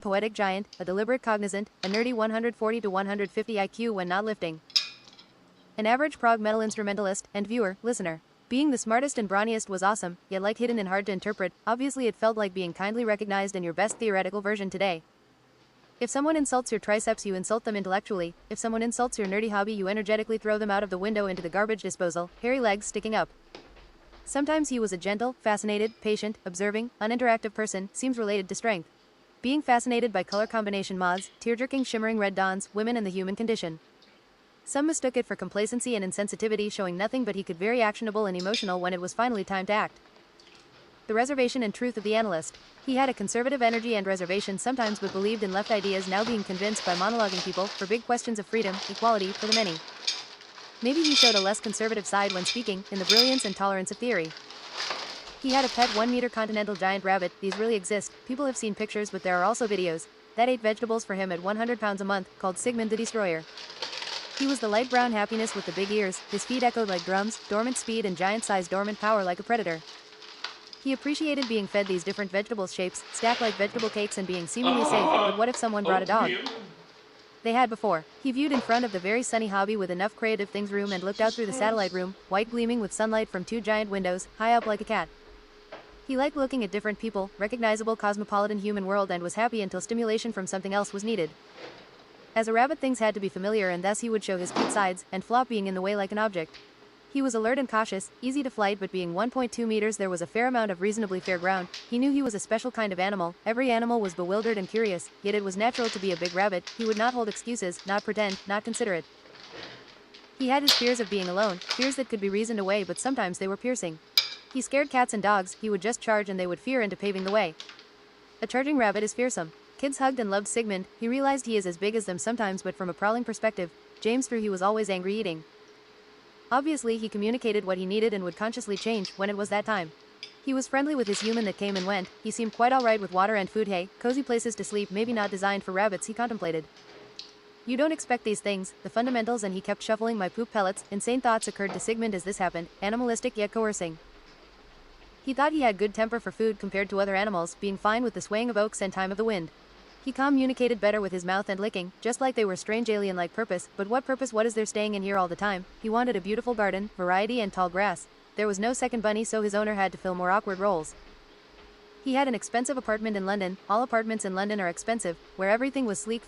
poetic giant, a deliberate cognizant, a nerdy 140 to 150 IQ when not lifting. An average prog metal instrumentalist, and viewer, listener. Being the smartest and brawniest was awesome, yet like hidden and hard to interpret, obviously it felt like being kindly recognized in your best theoretical version today. If someone insults your triceps you insult them intellectually, if someone insults your nerdy hobby you energetically throw them out of the window into the garbage disposal, hairy legs sticking up. Sometimes he was a gentle, fascinated, patient, observing, uninteractive person, seems related to strength. Being fascinated by color combination mods, tear-jerking shimmering red dawns, women and the human condition. Some mistook it for complacency and insensitivity, showing nothing but he could very actionable and emotional when it was finally time to act. The reservation and truth of the analyst. He had a conservative energy and reservation sometimes but believed in left ideas, now being convinced by monologuing people for big questions of freedom, equality, for the many. Maybe he showed a less conservative side when speaking, in the brilliance and tolerance of theory. He had a pet 1-meter continental giant rabbit, these really exist, people have seen pictures but there are also videos, that ate vegetables for him at 100 pounds a month, called Sigmund the Destroyer. He was the light brown happiness with the big ears, his feet echoed like drums, dormant speed and giant-sized dormant power like a predator. He appreciated being fed these different vegetable shapes, stacked like vegetable cakes and being seemingly safe, but what if someone brought a dog? They had before. He viewed in front of the very sunny hobby with enough creative things room and looked out through the satellite room, white gleaming with sunlight from 2 giant windows, high up like a cat. He liked looking at different people, recognizable cosmopolitan human world, and was happy until stimulation from something else was needed. As a rabbit things had to be familiar and thus he would show his cute sides, and flop being in the way like an object. He was alert and cautious, easy to flight, but being 1.2 meters there was a fair amount of reasonably fair ground. He knew he was a special kind of animal, every animal was bewildered and curious, yet it was natural to be a big rabbit, he would not hold excuses, not pretend, not consider it. He had his fears of being alone, fears that could be reasoned away but sometimes they were piercing. He scared cats and dogs, he would just charge and they would fear into paving the way. A charging rabbit is fearsome. Kids hugged and loved Sigmund, he realized he is as big as them sometimes but from a prowling perspective, James threw he was always angry eating. Obviously he communicated what he needed and would consciously change when it was that time. He was friendly with his human that came and went, he seemed quite alright with water and food, hay, cozy places to sleep, maybe not designed for rabbits he contemplated. You don't expect these things, the fundamentals, and he kept shuffling my poop pellets, insane thoughts occurred to Sigmund as this happened, animalistic yet coercing. He thought he had good temper for food compared to other animals, being fine with the swaying of oaks and time of the wind. He communicated better with his mouth and licking, just like they were strange alien-like purpose, but what purpose? What is there staying in here all the time? He wanted a beautiful garden, variety and tall grass. There was no second bunny so his owner had to fill more awkward roles. He had an expensive apartment in London, all apartments in London are expensive, where everything was sleek,